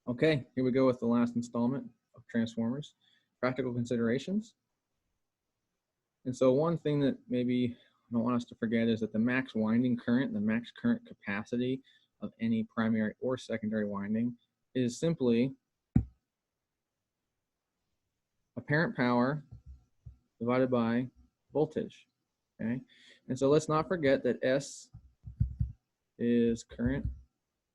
Okay, here we go with the last installment of transformers, practical considerations. And so one thing that maybe I don't want us to forget is that the max winding current, the max current capacity of any primary or secondary winding is simply apparent power divided by voltage, okay? And so let's not forget that S is current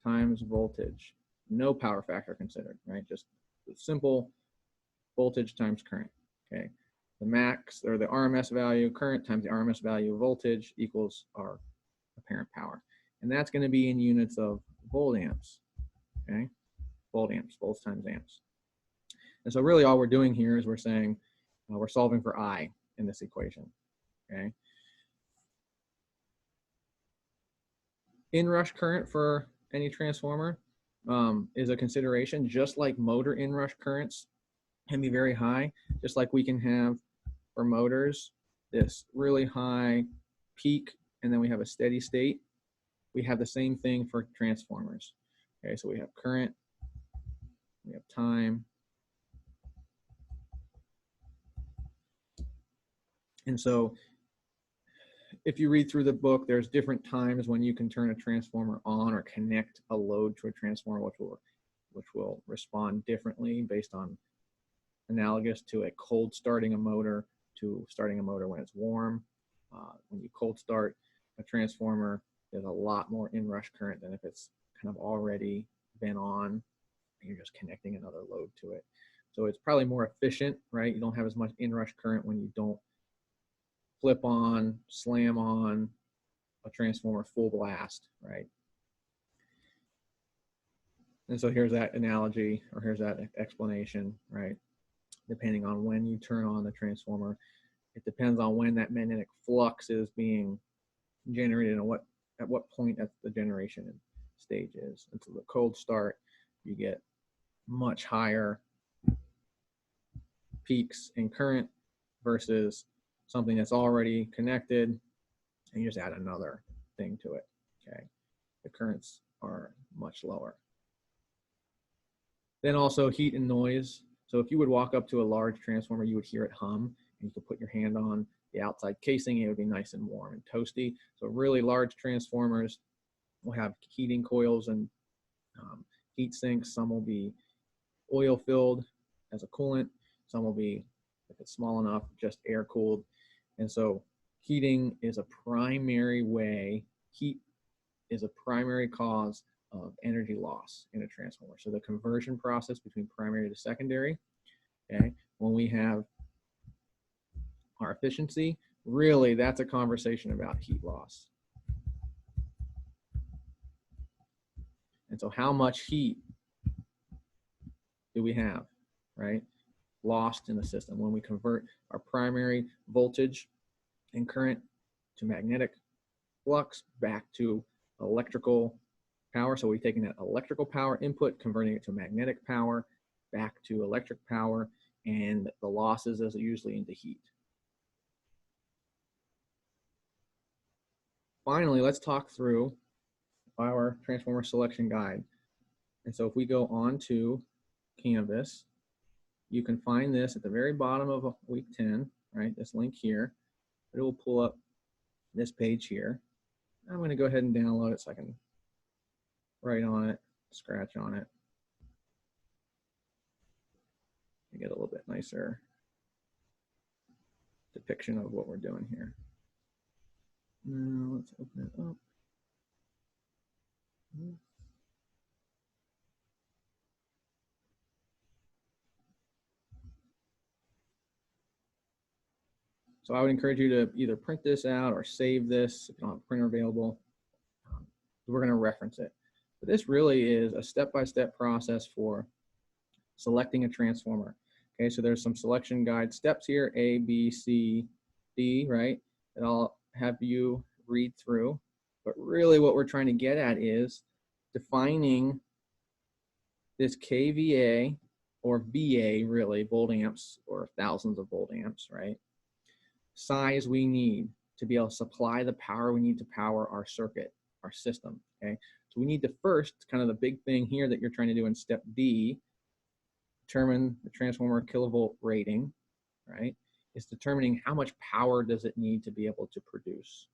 times voltage. No power factor considered, right? Just simple voltage times current, okay? The max or the RMS value current times the RMS value voltage equals our apparent power. And that's going to be in units of volt amps, okay? Volt amps, volts times amps. And so really all we're doing here is we're saying we're solving for I in this equation, okay? Inrush current for any transformer is a consideration, just like motor inrush currents can be very high, just like we can have for motors this really high peak and then we have a steady state. We have the same thing for transformers. Okay, so we have current, we have time, and so if you read through the book, there's different times when you can turn a transformer on or connect a load to a transformer, which will respond differently based on analogous to a cold starting a motor to starting a motor when it's warm. When you cold start a transformer, there's a lot more inrush current than if it's kind of already been on and you're just connecting another load to it. So it's probably more efficient, right? You don't have as much inrush current when you don't flip on, slam on a transformer full blast, right? And so here's that analogy, or here's that explanation, right? Depending on when you turn on the transformer, it depends on when that magnetic flux is being generated and at what point at the generation stage is. And so the cold start, you get much higher peaks in current versus something that's already connected and you just add another thing to it, okay? The currents are much lower. Then also heat and noise. So if you would walk up to a large transformer, you would hear it hum, and you could put your hand on the outside casing, it would be nice and warm and toasty. So really large transformers will have heating coils and heat sinks. Some will be oil filled as a coolant. Some will be, if it's small enough, just air cooled. And so heating is a primary way, heat is a primary cause of energy loss in a transformer. So the conversion process between primary to secondary, okay, when we have our efficiency, really that's a conversation about heat loss. And so how much heat do we have, right, lost in the system when we convert our primary voltage and current to magnetic flux back to electrical power. So we're taking that electrical power input, converting it to magnetic power, back to electric power, and the losses is usually into heat. Finally, let's talk through our transformer selection guide. And so if we go on to Canvas, you can find this at the very bottom of week 10, right? This link here. It will pull up this page here. I'm going to go ahead and download it so I can write on it, scratch on it, and get a little bit nicer depiction of what we're doing here. Now let's open it up. So I would encourage you to either print this out or save this if you don't have a printer available. We're going to reference it. But this really is a step-by-step process for selecting a transformer. Okay, so there's some selection guide steps here, A, B, C, D, right? And I'll have you read through. But really what we're trying to get at is defining this kVA or VA, really, volt amps or thousands of volt amps, right? Size we need to be able to supply the power we need to power our circuit, our system, okay? So we need to first, kind of the big thing here that you're trying to do in step D, determine the transformer kilovolt rating, right? Is determining how much power does it need to be able to produce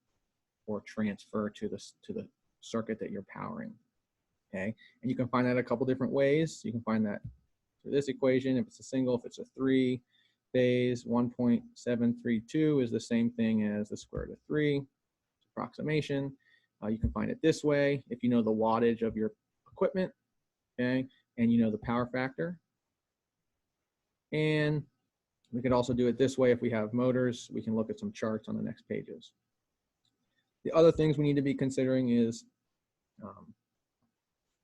or transfer to the circuit that you're powering, okay? And you can find that a couple different ways. You can find that through this equation. If it's a single, if it's a three phase, 1.732 is the same thing as the square root of 3, approximation. You can find it this way if you know the wattage of your equipment, okay, and you know the power factor. And we could also do it this way if we have motors. We can look at some charts on the next pages. The other things we need to be considering is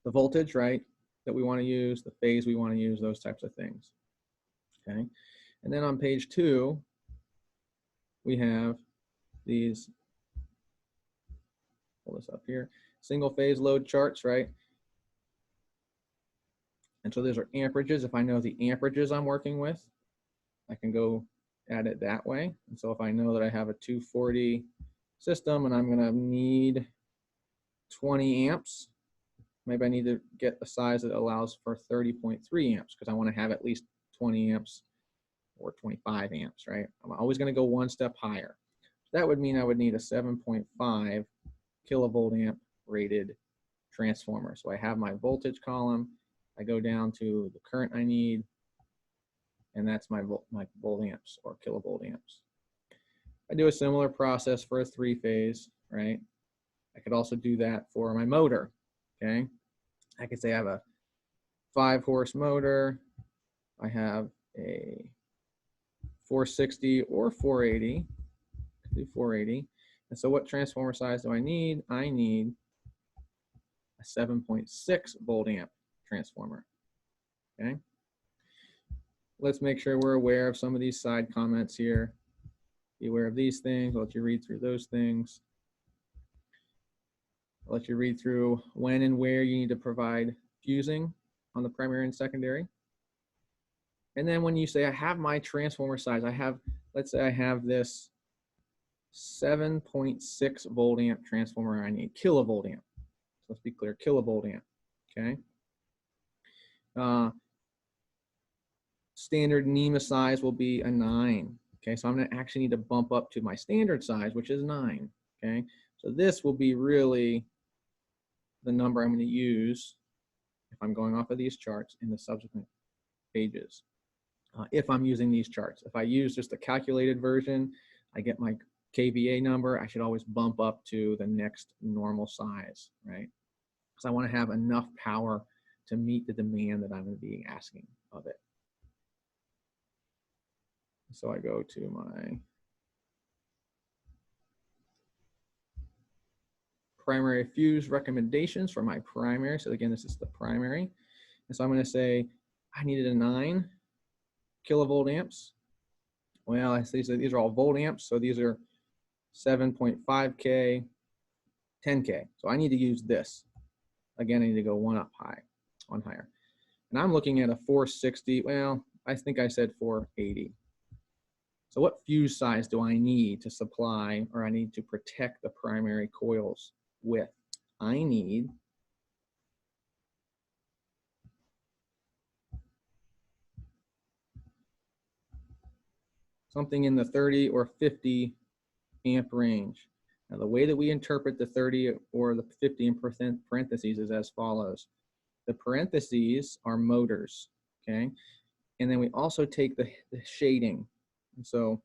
the voltage, right, that we want to use, the phase we want to use, those types of things, okay? And then on page 2, we have these, pull this up here, single phase load charts, right? And so those are amperages. If I know the amperages I'm working with, I can go at it that way. And so if I know that I have a 240 system and I'm gonna need 20 amps, maybe I need to get a size that allows for 30.3 amps because I want to have at least 20 amps or 25 amps, right? I'm always going to go one step higher. So that would mean I would need a 7.5 kilovolt amp rated transformer. So I have my voltage column, I go down to the current I need, and that's my volt amps or kilovolt amps. I do a similar process for a 3-phase, right? I could also do that for my motor, okay? I could say I have a 5-horse motor. I have a 460 or 480. I could do 480. And so what transformer size do I need? I need a 7.6 volt amp transformer, okay? Let's make sure we're aware of some of these side comments here. Be aware of these things. I'll let you read through those things. I'll let you read through when and where you need to provide fusing on the primary and secondary. And then when you say I have my transformer size, I have, let's say I have this 7.6 volt amp transformer I need, kilovolt amp. So let's be clear, kilovolt amp, okay? Standard NEMA size will be a 9, okay? So I'm gonna actually need to bump up to my standard size, which is 9, okay? So this will be really the number I'm going to use if I'm going off of these charts in the subsequent pages. If I'm using these charts. If I use just a calculated version, I get my kVA number, I should always bump up to the next normal size, right? Because I want to have enough power to meet the demand that I'm going to be asking of it. So I go to my primary fuse recommendations for my primary. So again, this is the primary. And so I'm going to say I needed a 9 kilovolt amps. Well, I see these are all volt amps. So these are 7.5K, 10K. So I need to use this. Again, I need to go one higher. And I'm looking at a 460. Well, I think I said 480. So what fuse size do I need to supply, or I need to protect the primary coils with? I need something in the 30 or 50 amp range. Now the way that we interpret the 30 or the 50 in parentheses is as follows. The parentheses are motors, okay? And then we also take the shading. And so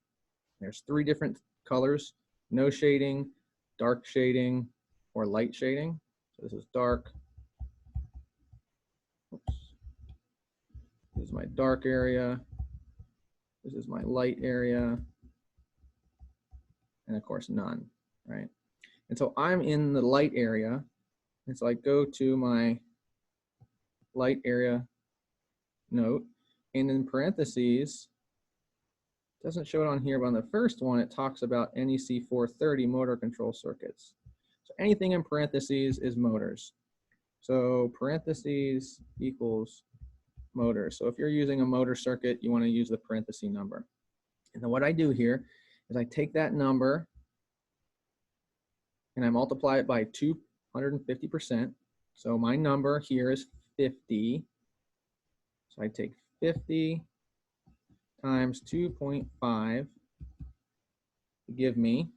there's 3 different colors: no shading, dark shading, or light shading. So this is dark. Oops. This is my dark area. This is my light area. And of course, none, right? And so I'm in the light area. And so I go to my light area note, and in parentheses, doesn't show it on here, but on the first one, it talks about NEC 430 motor control circuits. So anything in parentheses is motors. So parentheses equals motors. So if you're using a motor circuit, you want to use the parenthesis number. And then what I do here is I take that number and I multiply it by 250%. So my number here is 50. So I take 50 times 2.5 to give me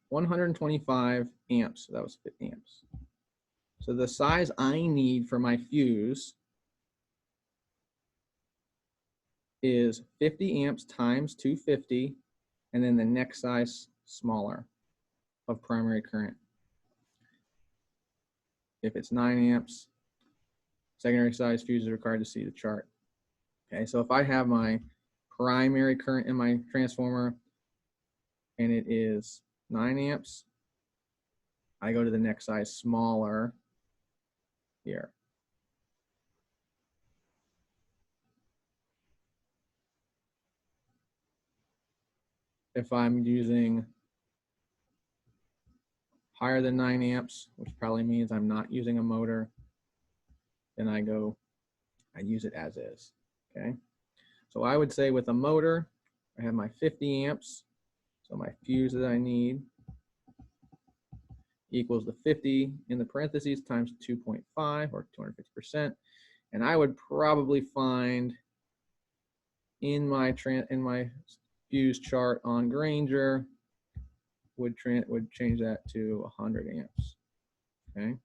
125 amps. So that was 50 amps. So the size I need for my fuse is 50 amps times 250, and then the next size smaller of primary current. If it's 9 amps, secondary size fuse is required to see the chart. Okay, so if I have my primary current in my transformer and it is 9 amps, I go to the next size smaller here. If I'm using higher than 9 amps, which probably means I'm not using a motor, then I use it as is, okay? So I would say with a motor, I have my 50 amps, so my fuse that I need equals the 50 in the parentheses times 2.5 or 250%, and I would probably find in my fuse chart on Grainger would change that to 100 amps, okay,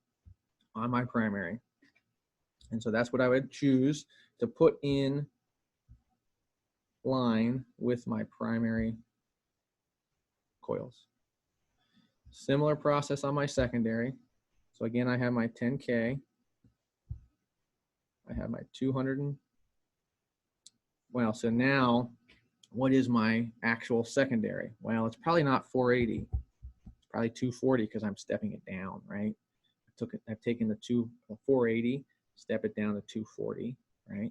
on my primary. And so that's what I would choose to put in line with my primary coils. Similar process on my secondary. So again, I have my 10K. I have my 200. Well, so now what is my actual secondary? Well, it's probably not 480. It's probably 240 because I'm stepping it down, right? I've taken the 480, step it down to 240, right?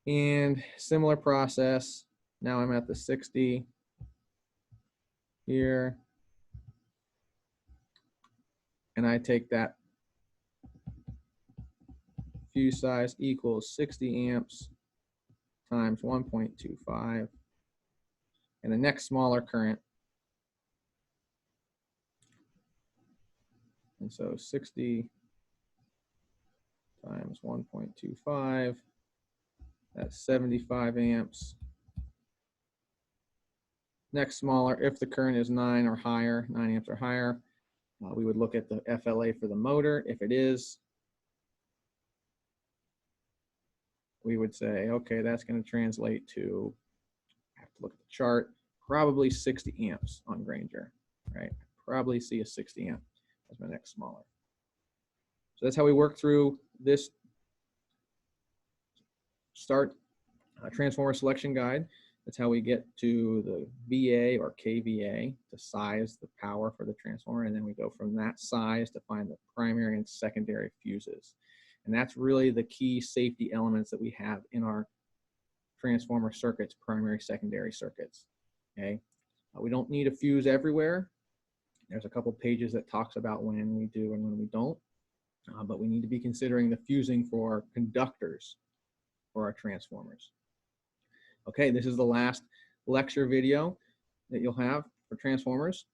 And similar process. Now I'm at the 60 here. And I take that fuse size equals 60 amps times 1.25. And the next smaller current. And so 60 times 1.25, that's 75 amps. Next smaller, if the current is 9 or higher, 9 amps or higher, we would look at the FLA for the motor. If it is, we would say, okay, that's going to translate to, I have to look at the chart, probably 60 amps on Grainger, right? Probably see a 60 amp as my next smaller. So that's how we work through this start transformer selection guide. That's how we get to the VA or KVA to size the power for the transformer, and then we go from that size to find the primary and secondary fuses. And that's really the key safety elements that we have in our transformer circuits, primary, secondary circuits, okay? We don't need a fuse everywhere. There's a couple pages that talks about when we do and when we don't, but we need to be considering the fusing for conductors for our transformers. Okay, this is the last lecture video that you'll have for transformers.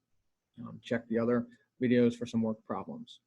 Check the other videos for some more problems.